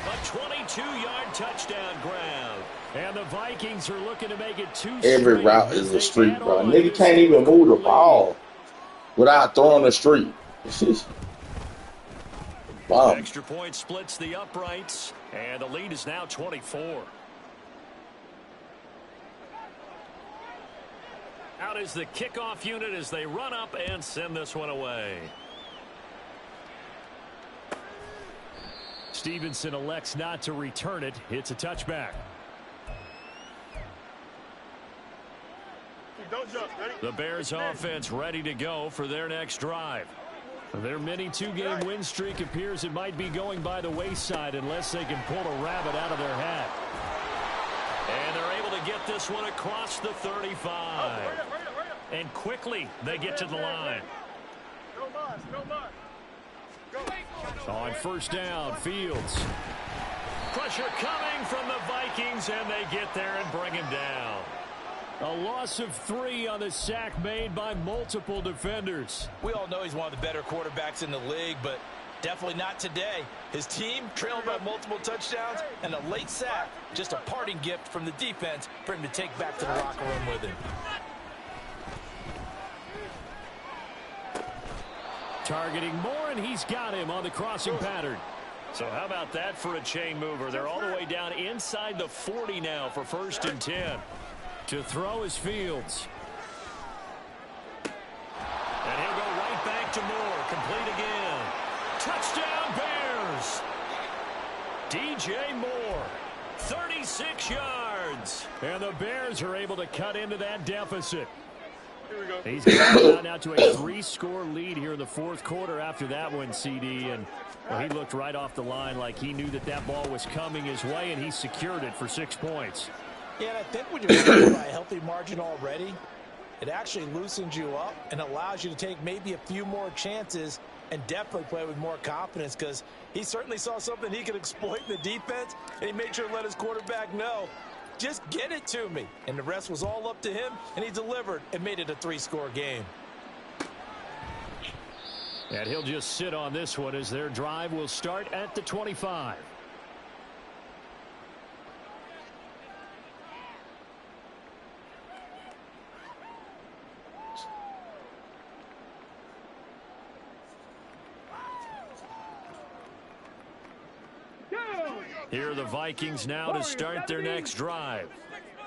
A 22-yard touchdown grab. And the Vikings are looking to make it 2 Every straight. route is a street, bro. Nigga can't even move the ball without throwing the street. Wow. Extra point splits the uprights, and the lead is now 24. Out is the kickoff unit as they run up and send this one away. Stevenson elects not to return it. It's a touchback. The Bears offense ready to go for their next drive. Their mini 2-game win streak appears it might be going by the wayside unless they can pull a rabbit out of their hat. And they're able to get this one across the 35. And quickly they get to the line. On 1st down, Fields. Pressure coming from the Vikings, and they get there and bring him down. A loss of 3 on the sack made by multiple defenders. We all know he's one of the better quarterbacks in the league, but definitely not today. His team trailed by multiple touchdowns, and a late sack, just a parting gift from the defense for him to take back to the locker room with him. Targeting Moore, and he's got him on the crossing pattern. So how about that for a chain mover? They're all the way down inside the 40 now for 1st and 10. To throw is Fields. And he'll go right back to Moore. Complete again. Touchdown Bears. DJ Moore. 36 yards. And the Bears are able to cut into that deficit. He's got now to a 3-score lead here in the 4th quarter after that one, CD. And well, he looked right off the line like he knew that that ball was coming his way, and he secured it for 6 points. Yeah, and I think when you're playing by a healthy margin already, it actually loosens you up and allows you to take maybe a few more chances and definitely play with more confidence, because he certainly saw something he could exploit in the defense, and he made sure to let his quarterback know, just get it to me. And the rest was all up to him, and he delivered and made it a 3-score game. And he'll just sit on this one as their drive will start at the 25. Here are the Vikings now to start their next drive.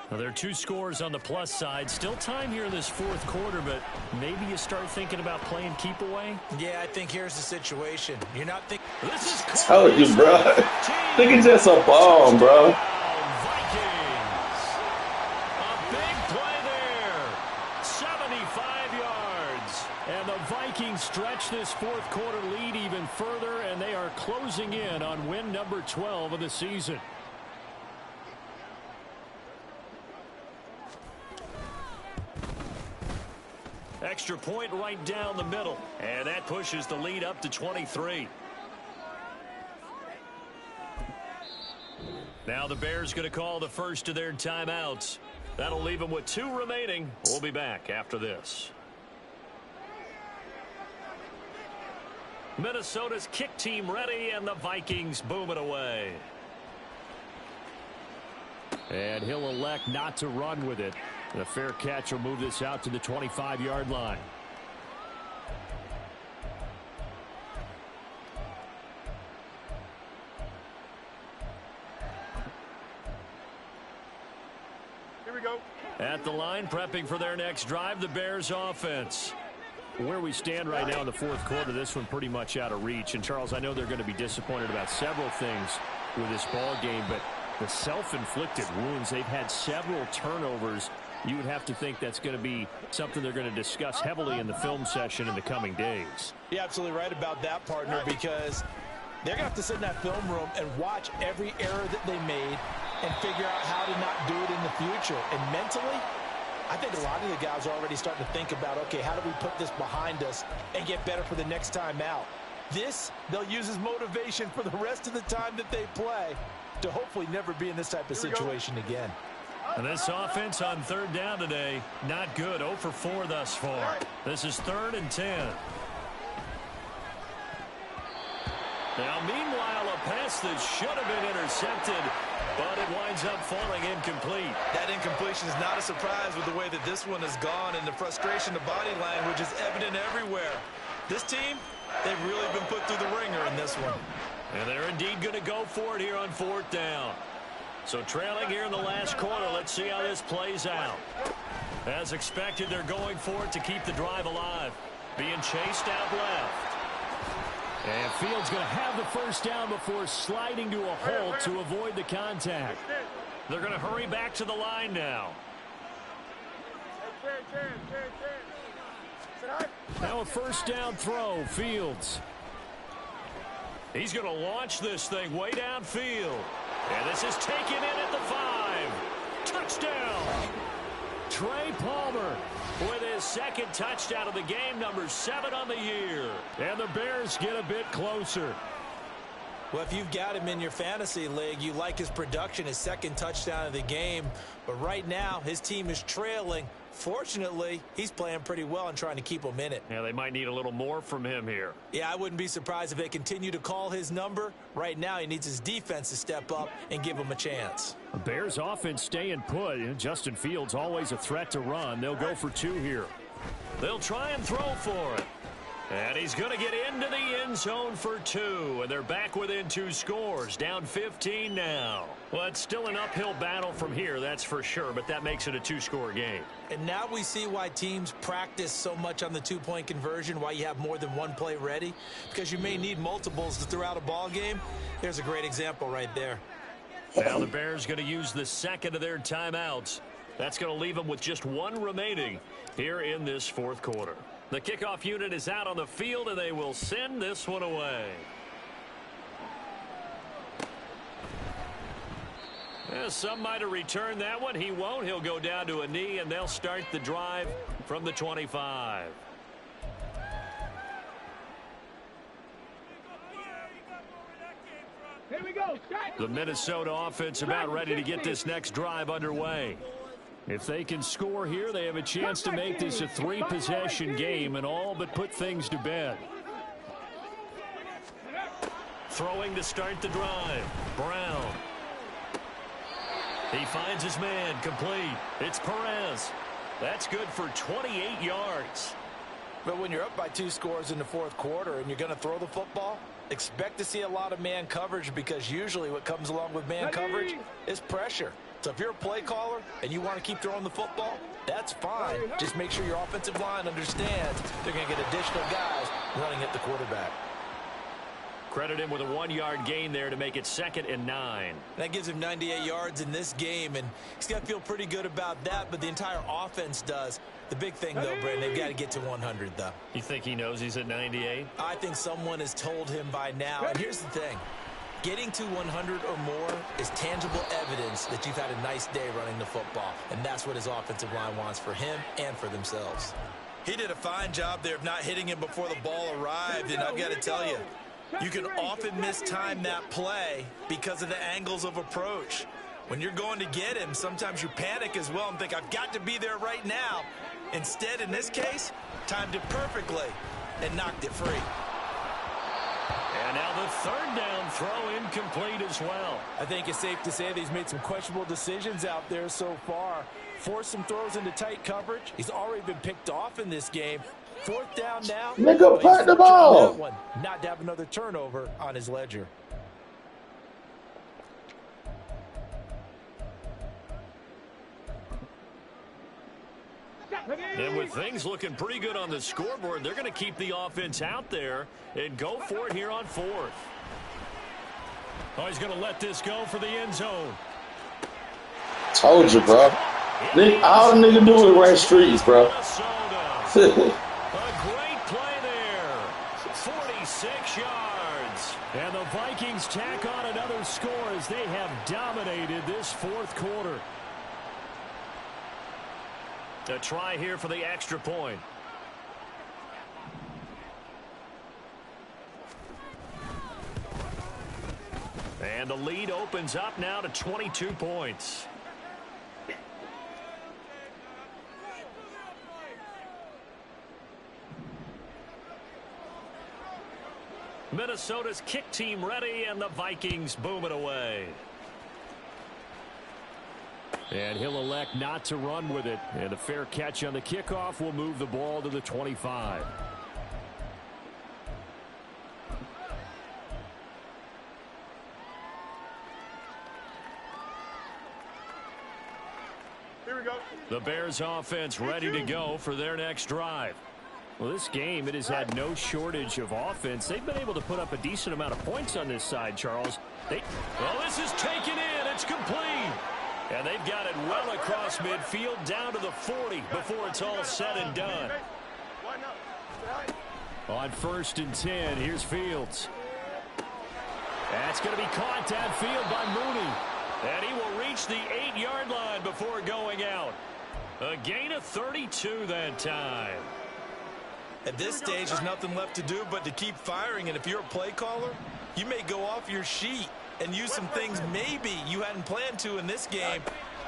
Now, there are 2 scores on the plus side. Still time here in this 4th quarter, but maybe you start thinking about playing keep away. Yeah, I think here's the situation. You're not thinking. This is I told you, bro. Think it's just a bomb, bro. Vikings. A big play there. 75 yards. And the Vikings can stretch this fourth quarter lead even further, and they are closing in on win number 12 of the season. Extra point right down the middle, and that pushes the lead up to 23. Now the Bears going to call the first of their timeouts. That'll leave them with 2 remaining. We'll be back after this. Minnesota's kick team ready, and the Vikings boom it away. And he'll elect not to run with it. The fair catch will move this out to the 25-yard line. Here we go. At the line, prepping for their next drive, the Bears offense. Where we stand right now in the fourth quarter, this one pretty much out of reach. And, Charles, I know they're going to be disappointed about several things with this ball game, but the self-inflicted wounds, they've had several turnovers. You would have to think that's going to be something they're going to discuss heavily in the film session in the coming days. You're absolutely right about that, partner, because they're going to have to sit in that film room and watch every error that they made and figure out how to not do it in the future. And mentally, I think a lot of the guys are already starting to think about, okay, how do we put this behind us and get better for the next time out? This, they'll use as motivation for the rest of the time that they play to hopefully never be in this type of situation again. And this offense on third down today, not good. 0 for 4 thus far. This is 3rd and 10. Now, meanwhile, a pass that should have been intercepted, but it winds up falling incomplete. That incompletion is not a surprise with the way that this one has gone, and the frustration of body language is evident everywhere. This team, they've really been put through the ringer in this one. And they're indeed going to go for it here on 4th down. So trailing here in the last quarter, let's see how this plays out. As expected, they're going for it to keep the drive alive. Being chased out left. And Fields going to have the first down before sliding to a halt to avoid the contact. They're going to hurry back to the line now. Now a first down throw, Fields. He's going to launch this thing way downfield. And this is taken in at the 5. Touchdown. Trey Palmer with his second touchdown of the game, number 7 on the year. And the Bears get a bit closer. Well, if you've got him in your fantasy league, you like his production, his second touchdown of the game. But right now, his team is trailing. Fortunately, he's playing pretty well and trying to keep them in it. Yeah, they might need a little more from him here. Yeah, I wouldn't be surprised if they continue to call his number. Right now, he needs his defense to step up and give him a chance. The Bears offense staying put. Justin Fields always a threat to run. They'll go for 2 here. They'll try and throw for it. And he's going to get into the end zone for 2. And they're back within 2 scores. Down 15 now. Well, it's still an uphill battle from here, that's for sure. But that makes it a 2-score game. And now we see why teams practice so much on the 2-point conversion, why you have more than one play ready. Because you may need multiples throughout a ball game. Here's a great example right there. Now the Bears going to use the second of their timeouts. That's going to leave them with just 1 remaining here in this fourth quarter. The kickoff unit is out on the field, and they will send this one away. Yeah, some might have returned that one. He won't. He'll go down to a knee, and they'll start the drive from the 25. Here we go. The Minnesota offense about ready to get this next drive underway. If they can score here, they have a chance to make this a 3-possession game and all but put things to bed. Throwing to start the drive. Brown. He finds his man, complete. It's Perez. That's good for 28 yards. But when you're up by 2 scores in the fourth quarter and you're going to throw the football, expect to see a lot of man coverage, because usually what comes along with man coverage is pressure. So if you're a play caller and you want to keep throwing the football, that's fine. Just make sure your offensive line understands they're going to get additional guys running at the quarterback. Credit him with a 1-yard gain there to make it 2nd and 9. That gives him 98 yards in this game, and he's got to feel pretty good about that, but the entire offense does. The big thing, though, Brandon, they've got to get to 100, though. You think he knows he's at 98? I think someone has told him by now. And here's the thing. Getting to 100 or more is tangible evidence that you've had a nice day running the football, and that's what his offensive line wants for him and for themselves. He did a fine job there of not hitting him before the ball arrived, and I've got to tell you, you can often mistime that play because of the angles of approach. When you're going to get him, sometimes you panic as well and think, I've got to be there right now. Instead, in this case, timed it perfectly and knocked it free. And now the 3rd down throw incomplete as well. I think it's safe to say that he's made some questionable decisions out there so far. Forced some throws into tight coverage. He's already been picked off in this game. 4th down now. Nigga, punt the ball. Not to have another turnover on his ledger. And with things looking pretty good on the scoreboard, they're going to keep the offense out there and go for it here on 4th. Oh, he's going to let this go for the end zone. Told you, bro. All the nigga do is run streets, bro. A great play there. 46 yards. And the Vikings tack on another score as they have dominated this 4th quarter. A try here for the extra point. And the lead opens up now to 22 points. Minnesota's kick team ready, and the Vikings boom it away. And he'll elect not to run with it. And a fair catch on the kickoff will move the ball to the 25. Here we go. The Bears offense ready to go for their next drive. Well, this game, it has had no shortage of offense. They've been able to put up a decent amount of points on this side, Charles. Well, this is taken in. It's complete. And they've got it well across midfield down to the 40 before it's all said and done. On 1st and 10, here's Fields. That's going to be caught downfield by Mooney. And he will reach the 8-yard line before going out. A gain of 32 that time. At this stage, there's nothing left to do but to keep firing. And if you're a play caller, you may go off your sheet and use some things maybe you hadn't planned to in this game.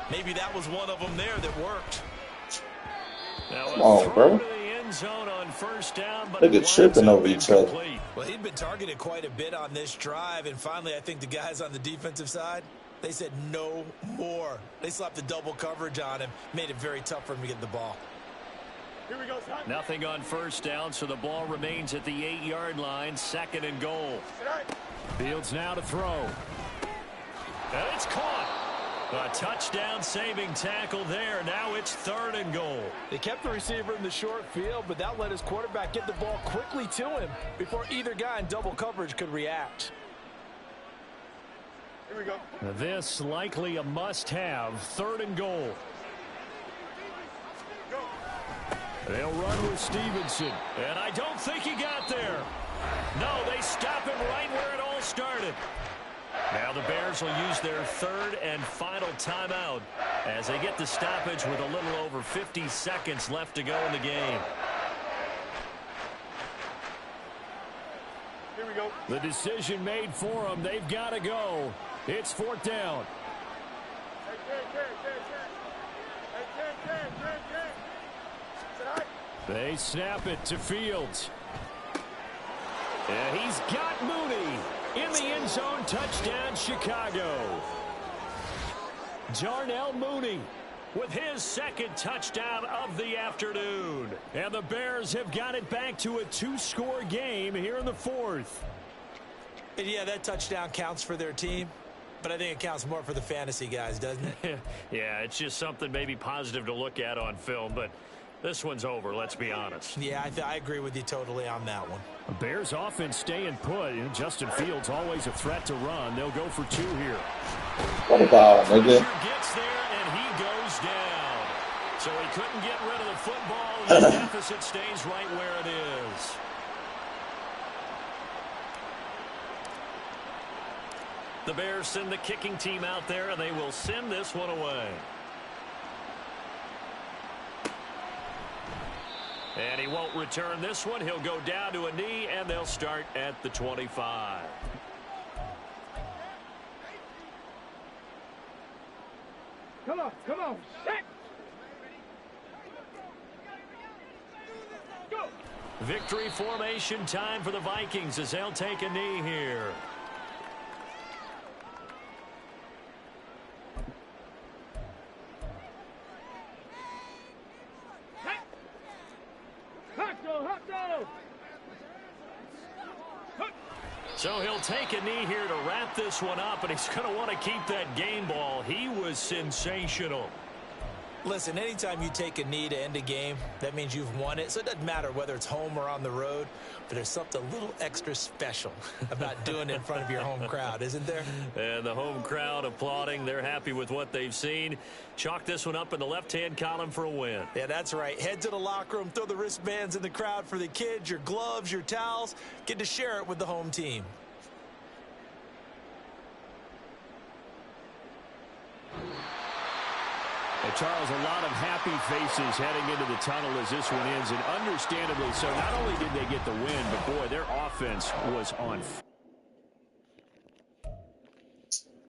Maybe that was one of them there that worked. Now, come on, bro. To the end zone on 1st down, but look at tripping over each other. Well, he'd been targeted quite a bit on this drive, and finally I think the guys on the defensive side, they said no more. They slapped the double coverage on him, made it very tough for him to get the ball. Here we go, son. Nothing on 1st down, so the ball remains at the 8-yard line, 2nd and goal. Fields now to throw. And it's caught. A touchdown saving tackle there. Now it's 3rd and goal. They kept the receiver in the short field, but that let his quarterback get the ball quickly to him before either guy in double coverage could react. Here we go. This likely a must-have. 3rd and goal. They'll run with Stevenson. And I don't think he got there. No, they stop him right where it all started. Now the Bears will use their 3rd and final timeout as they get the stoppage with a little over 50 seconds left to go in the game. Here we go. The decision made for them. They've got to go. It's 4th down. They snap it to Fields. And he's got Mooney in the end zone. Touchdown, Chicago. Darnell Mooney with his 2nd touchdown of the afternoon. And the Bears have got it back to a 2-score game here in the 4th. And yeah, that touchdown counts for their team, but I think it counts more for the fantasy guys, doesn't it? Yeah, it's just something maybe positive to look at on film, but This one's over, let's be honest. Yeah, I agree with you totally on that one. The Bears offense staying put. And Justin Fields always a threat to run. They'll go for 2 here. What about nigga? Gets there and he goes down. So he couldn't get rid of the football. The deficit stays right where it is. The Bears send the kicking team out there, and they will send this one away. And he won't return this one. He'll go down to a knee, and they'll start at the 25. Come on, come on. Set. Go. Victory formation time for the Vikings as they'll take a knee here. So he'll take a knee here to wrap this one up, and he's going to want to keep that game ball. He was sensational. Listen, anytime you take a knee to end a game, that means you've won it. So it doesn't matter whether it's home or on the road, but there's something a little extra special about doing it in front of your home crowd, isn't there? And the home crowd applauding. They're happy with what they've seen. Chalk this one up in the left-hand column for a win. Yeah, that's right. Head to the locker room, throw the wristbands in the crowd for the kids, your gloves, your towels. Get to share it with the home team. Charles, a lot of happy faces heading into the tunnel as this one ends, and understandably so. Not only did they get the win, but boy, their offense was on fire.